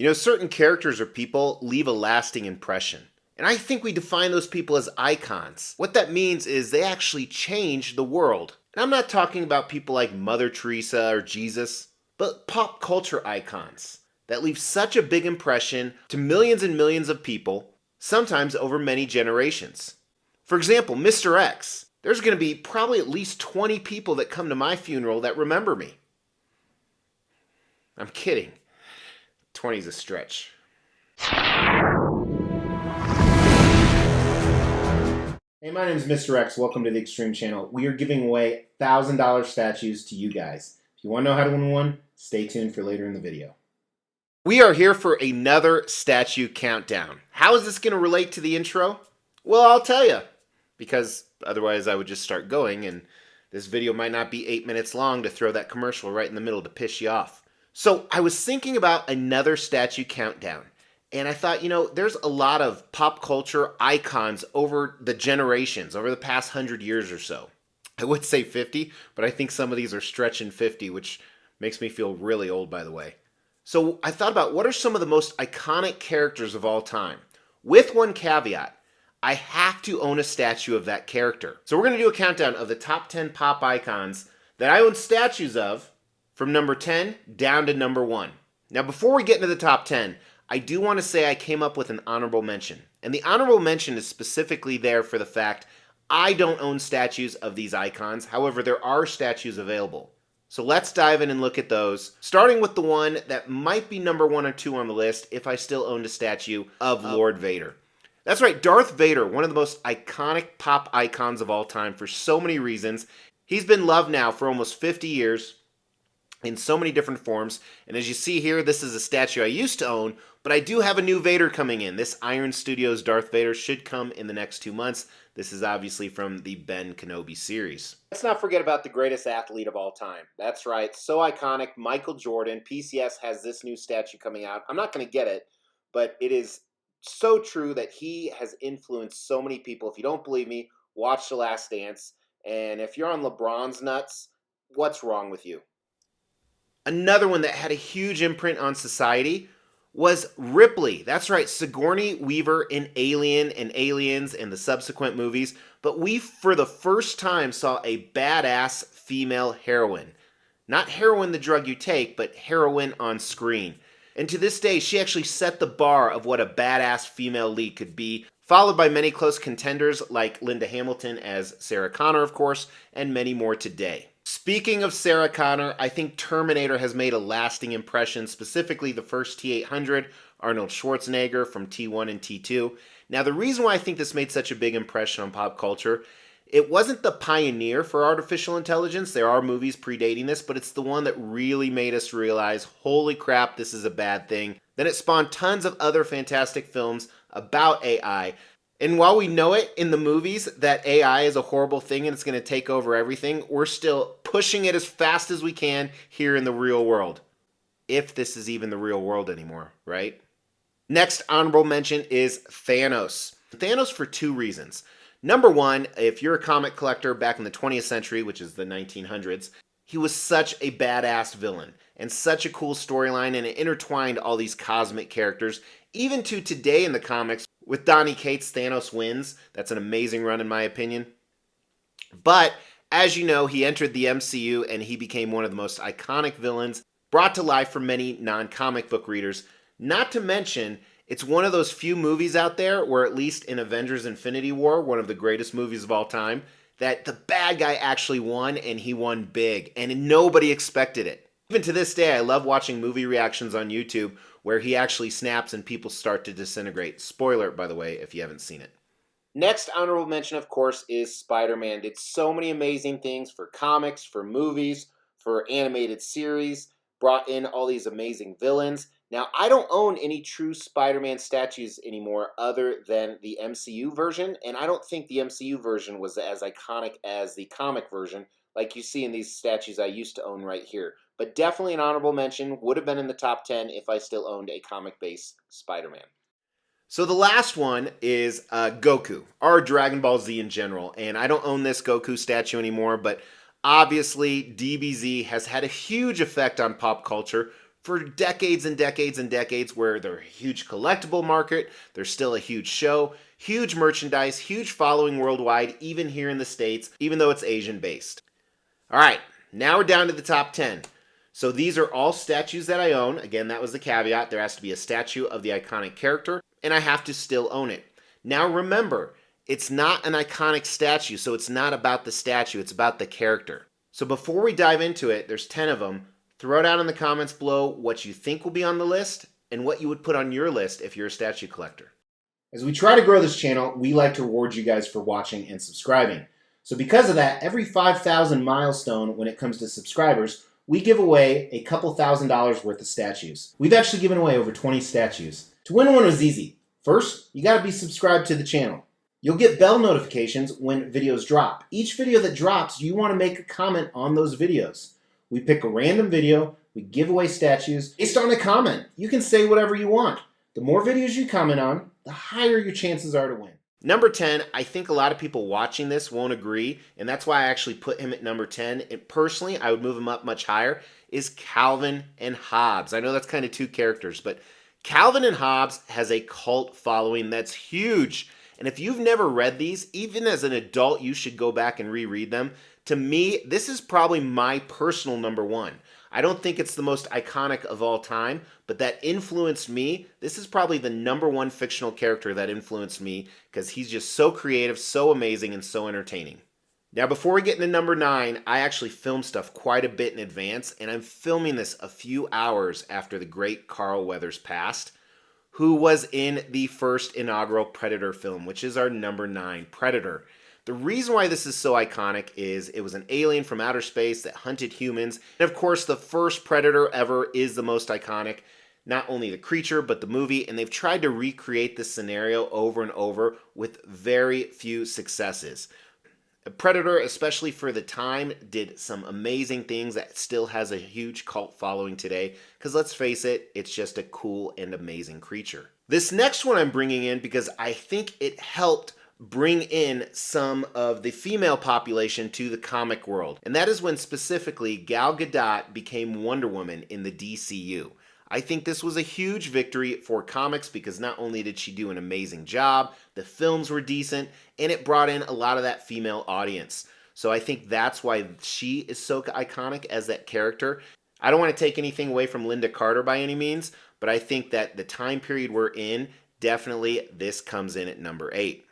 Certain characters or people leave a lasting impression. And I think we define those people as icons. What that means is they actually change the world. And I'm not talking about people like Mother Teresa or Jesus, but pop culture icons that leave such a big impression to millions and millions of people, sometimes over many generations. For example, Mr. X. There's going to be probably at least 20 people that come to my funeral that remember me. I'm kidding. 20 is a stretch. Hey, my name is Mr. X. Welcome to the Extreme Channel. We are giving away $1,000 statues to you guys. If you want to know how to win one, stay tuned for later in the video. We are here for another statue countdown. How is this going to relate to the intro? Well, I'll tell you. Because otherwise I would just start going and this video might not be 8 minutes long to throw that commercial right in the middle to piss you off. So I was thinking about another statue countdown. And I thought, there's a lot of pop culture icons over the generations, over the past 100 years or so. I would say 50, but I think some of these are stretching 50, which makes me feel really old, by the way. So I thought about what are some of the most iconic characters of all time? With one caveat, I have to own a statue of that character. So we're going to do a countdown of the top 10 pop icons that I own statues of from number 10 down to number 1. Now before we get into the top 10, I do want to say I came up with an honorable mention. And the honorable mention is specifically there for the fact I don't own statues of these icons. However, there are statues available. So let's dive in and look at those, starting with the one that might be number 1 or 2 on the list if I still owned a statue of Lord Vader. That's right, Darth Vader, one of the most iconic pop icons of all time for so many reasons. He's been loved now for almost 50 years in so many different forms. And as you see here, this is a statue I used to own, but I do have a new Vader coming in. This Iron Studios Darth Vader should come in the next 2 months. This is obviously from the Ben Kenobi series. Let's not forget about the greatest athlete of all time. That's right, so iconic, Michael Jordan. PCS has this new statue coming out. I'm not going to get it, but it is so true that he has influenced so many people. If you don't believe me, watch The Last Dance. And if you're on LeBron's nuts, what's wrong with you? Another one that had a huge imprint on society was Ripley. That's right, Sigourney Weaver in Alien and Aliens and the subsequent movies. But we, for the first time, saw a badass female heroine. Not heroin the drug you take, but heroine on screen. And to this day, she actually set the bar of what a badass female lead could be, followed by many close contenders like Linda Hamilton as Sarah Connor, of course, and many more today. Speaking of Sarah Connor, I think Terminator has made a lasting impression, specifically the first T-800, Arnold Schwarzenegger from T1 and T2. Now, the reason why I think this made such a big impression on pop culture, it wasn't the pioneer for artificial intelligence. There are movies predating this, but it's the one that really made us realize, holy crap, this is a bad thing. Then it spawned tons of other fantastic films about AI. And while we know it in the movies that AI is a horrible thing and it's going to take over everything, we're still pushing it as fast as we can here in the real world. If this is even the real world anymore, right? Next honorable mention is Thanos. Thanos for 2 reasons. Number 1, if you're a comic collector back in the 20th century, which is the 1900s, he was such a badass villain and such a cool storyline, and it intertwined all these cosmic characters. Even to today in the comics, with Donny Cates, Thanos wins. That's an amazing run in my opinion. But as you know, he entered the MCU and he became one of the most iconic villains brought to life for many non-comic book readers. Not to mention, it's one of those few movies out there where, at least in Avengers Infinity War, one of the greatest movies of all time, that the bad guy actually won, and he won big, and nobody expected it. Even to this day, I love watching movie reactions on YouTube where he actually snaps and people start to disintegrate. Spoiler, by the way, if you haven't seen it. Next honorable mention, of course, is Spider-Man. Did so many amazing things for comics, for movies, for animated series, brought in all these amazing villains. Now, I don't own any true Spider-Man statues anymore other than the MCU version, and I don't think the MCU version was as iconic as the comic version, like you see in these statues I used to own right here. But definitely an honorable mention, would have been in the top 10 if I still owned a comic-based Spider-Man. So the last one is Goku, or Dragon Ball Z in general, and I don't own this Goku statue anymore, but obviously DBZ has had a huge effect on pop culture, for decades and decades and decades, where they're a huge collectible market, they're still a huge show, huge merchandise, huge following worldwide, even here in the States, even though it's Asian based. All right, now we're down to the top 10. So these are all statues that I own. Again, that was the caveat. There has to be a statue of the iconic character, and I have to still own it. Now remember, it's not an iconic statue, so it's not about the statue, it's about the character. So before we dive into it, there's 10 of them. Throw down in the comments below what you think will be on the list and what you would put on your list if you're a statue collector. As we try to grow this channel, we like to reward you guys for watching and subscribing. So because of that, every 5,000 milestone when it comes to subscribers, we give away a couple $1,000s worth of statues. We've actually given away over 20 statues. To win one was easy. First, you gotta be subscribed to the channel. You'll get bell notifications when videos drop. Each video that drops, you wanna make a comment on those videos. We pick a random video, we give away statues based on a comment. You can say whatever you want. The more videos you comment on, the higher your chances are to win. Number 10, I think a lot of people watching this won't agree, and that's why I actually put him at number 10. And personally, I would move him up much higher, is Calvin and Hobbes. I know that's kind of two characters, but Calvin and Hobbes has a cult following that's huge. And if you've never read these, even as an adult, you should go back and reread them. To me, this is probably my personal number one. I don't think it's the most iconic of all time, but that influenced me. This is probably the number one fictional character that influenced me because he's just so creative, so amazing, and so entertaining. Now, before we get into number 9, I actually filmed stuff quite a bit in advance, and I'm filming this a few hours after the great Carl Weathers passed, who was in the first inaugural Predator film, which is our number 9, Predator. The reason why this is so iconic is it was an alien from outer space that hunted humans. And of course, the first Predator ever is the most iconic. Not only the creature, but the movie. And they've tried to recreate this scenario over and over with very few successes. Predator, especially for the time, did some amazing things that still has a huge cult following today. Because let's face it, it's just a cool and amazing creature. This next one I'm bringing in because I think it helped bring in some of the female population to the comic world. And that is when specifically Gal Gadot became Wonder Woman in the DCU. I think this was a huge victory for comics because not only did she do an amazing job, the films were decent, and it brought in a lot of that female audience. So I think that's why she is so iconic as that character. I don't want to take anything away from Linda Carter by any means, but I think that the time period we're in, definitely this comes in at number 8.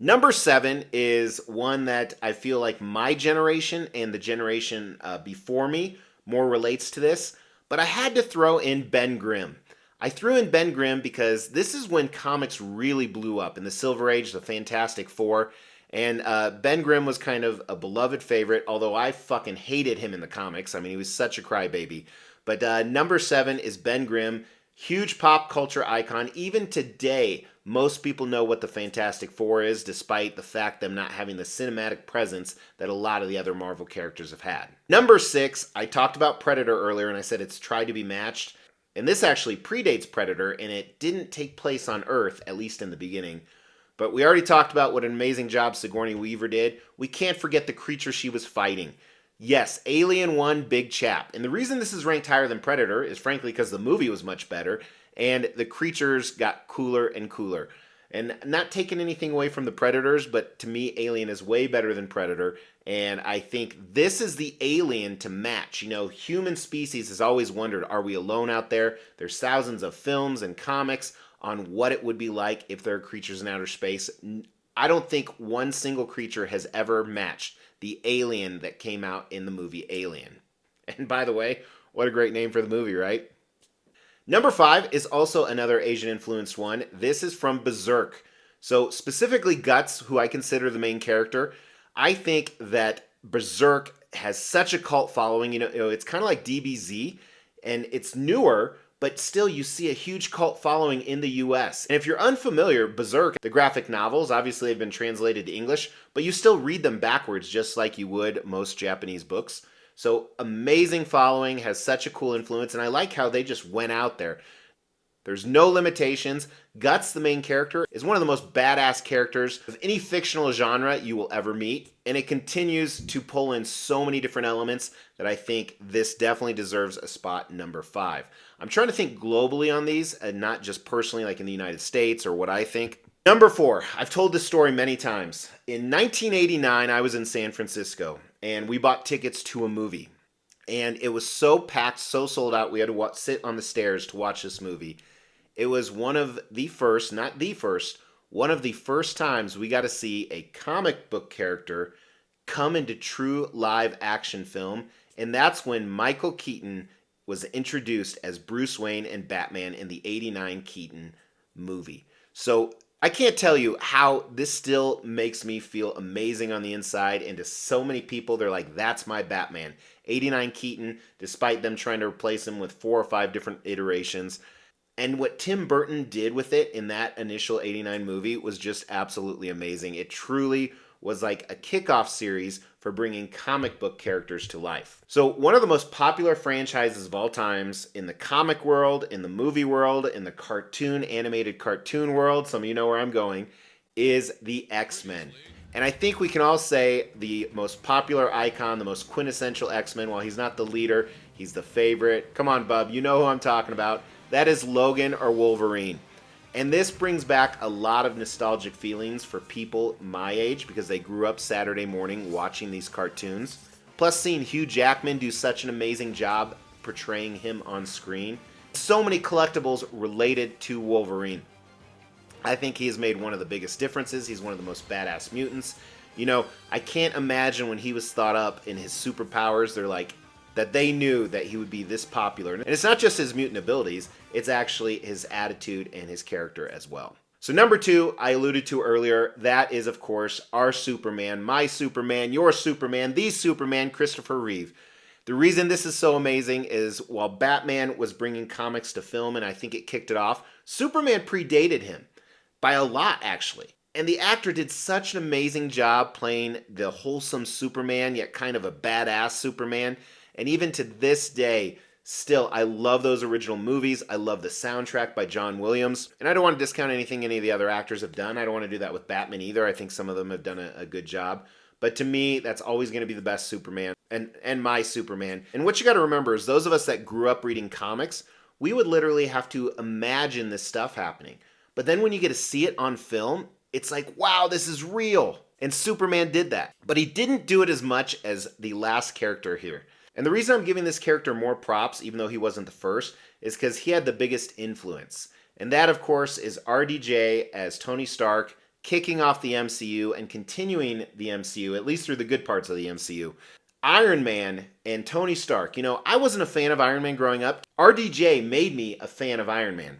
Number 7 is one that I feel like my generation and the generation before me more relates to this, but I had to throw in Ben Grimm. I threw in Ben Grimm because this is when comics really blew up in the Silver Age, the Fantastic Four, and Ben Grimm was kind of a beloved favorite, although I fucking hated him in the comics. I mean, he was such a crybaby. But number 7 is Ben Grimm. Huge pop culture icon. Even today, most people know what the Fantastic Four is, despite the fact them not having the cinematic presence that a lot of the other Marvel characters have had. Number 6, I talked about Predator earlier, and I said it's tried to be matched. And this actually predates Predator, and it didn't take place on Earth, at least in the beginning. But we already talked about what an amazing job Sigourney Weaver did. We can't forget the creature she was fighting. Yes, Alien 1, big chap. And the reason this is ranked higher than Predator is frankly because the movie was much better and the creatures got cooler and cooler. And not taking anything away from the Predators, but to me, Alien is way better than Predator. And I think this is the Alien to match. You know, human species has always wondered, are we alone out there? There's thousands of films and comics on what it would be like if there are creatures in outer space. I don't think one single creature has ever matched the alien that came out in the movie Alien. And by the way, what a great name for the movie, right? Number 5 is also another Asian-influenced one. This is from Berserk. So specifically Guts, who I consider the main character. I think that Berserk has such a cult following. You know, it's kind of like DBZ, and it's newer, but still you see a huge cult following in the US. And if you're unfamiliar, Berserk, the graphic novels, obviously have been translated to English, but you still read them backwards just like you would most Japanese books. So amazing following, has such a cool influence, and I like how they just went out there. There's no limitations. Guts, the main character, is one of the most badass characters of any fictional genre you will ever meet, and it continues to pull in so many different elements that I think this definitely deserves a spot number 5. I'm trying to think globally on these and not just personally like in the United States or what I think. Number 4, I've told this story many times. In 1989, I was in San Francisco, and we bought tickets to a movie. And it was so packed, so sold out, we had to sit on the stairs to watch this movie. It was one of the first, not the first, one of the first times we got to see a comic book character come into true live action film. And that's when Michael Keaton was introduced as Bruce Wayne and Batman in the 89 Keaton movie. So I can't tell you how this still makes me feel amazing on the inside, and to so many people, they're like, that's my Batman. 89 Keaton, despite them trying to replace him with 4 or 5 different iterations. And what Tim Burton did with it in that initial 89 movie was just absolutely amazing. It truly was like a kickoff series for bringing comic book characters to life. So one of the most popular franchises of all times in the comic world, in the movie world, in the animated cartoon world, some of you know where I'm going, is the X-Men. And I think we can all say the most popular icon, the most quintessential X-Men, while he's not the leader, he's the favorite. Come on, bub, you know who I'm talking about. That is Logan or Wolverine. And this brings back a lot of nostalgic feelings for people my age because they grew up Saturday morning watching these cartoons. Plus seeing Hugh Jackman do such an amazing job portraying him on screen. So many collectibles related to Wolverine. I think he has made one of the biggest differences. He's one of the most badass mutants. You know, I can't imagine when he was thought up in his superpowers, they're like, that they knew that he would be this popular. And it's not just his mutant abilities, it's actually his attitude and his character as well. So number 2, I alluded to earlier, that is of course our Superman, my Superman, your Superman, the Superman, Christopher Reeve. The reason this is so amazing is while Batman was bringing comics to film, and I think it kicked it off, Superman predated him by a lot actually. And the actor did such an amazing job playing the wholesome Superman, yet kind of a badass Superman. And even to this day, still, I love those original movies. I love the soundtrack by John Williams. And I don't want to discount anything any of the other actors have done. I don't want to do that with Batman either. I think some of them have done a good job. But to me, that's always going to be the best Superman and my Superman. And what you got to remember is those of us that grew up reading comics, we would literally have to imagine this stuff happening. But then when you get to see it on film, it's like, wow, this is real. And Superman did that. But he didn't do it as much as the last character here. And the reason I'm giving this character more props, even though he wasn't the first, is because he had the biggest influence. And that, of course, is RDJ as Tony Stark, kicking off the MCU and continuing the MCU, at least through the good parts of the MCU. Iron Man and Tony Stark. You know, I wasn't a fan of Iron Man growing up. RDJ made me a fan of Iron Man.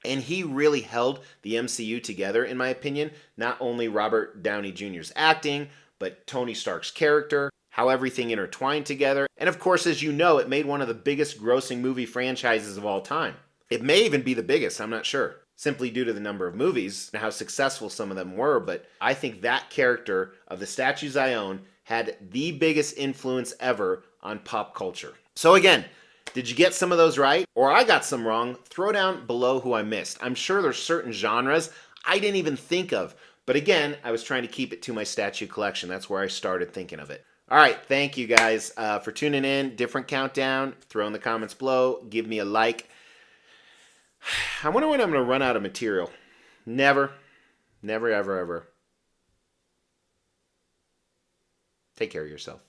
And he really held the MCU together, in my opinion. Not only Robert Downey Jr.'s acting, but Tony Stark's character, how everything intertwined together. And of course, as you know, it made one of the biggest grossing movie franchises of all time. It may even be the biggest, I'm not sure, simply due to the number of movies and how successful some of them were. But I think that character of the statues I own had the biggest influence ever on pop culture. So again, did you get some of those right? Or I got some wrong? Throw down below who I missed. I'm sure there's certain genres I didn't even think of. But again, I was trying to keep it to my statue collection. That's where I started thinking of it. All right, thank you guys for tuning in. Different countdown. Throw in the comments below. Give me a like. I wonder when I'm going to run out of material. Never. Never, ever, ever. Take care of yourself.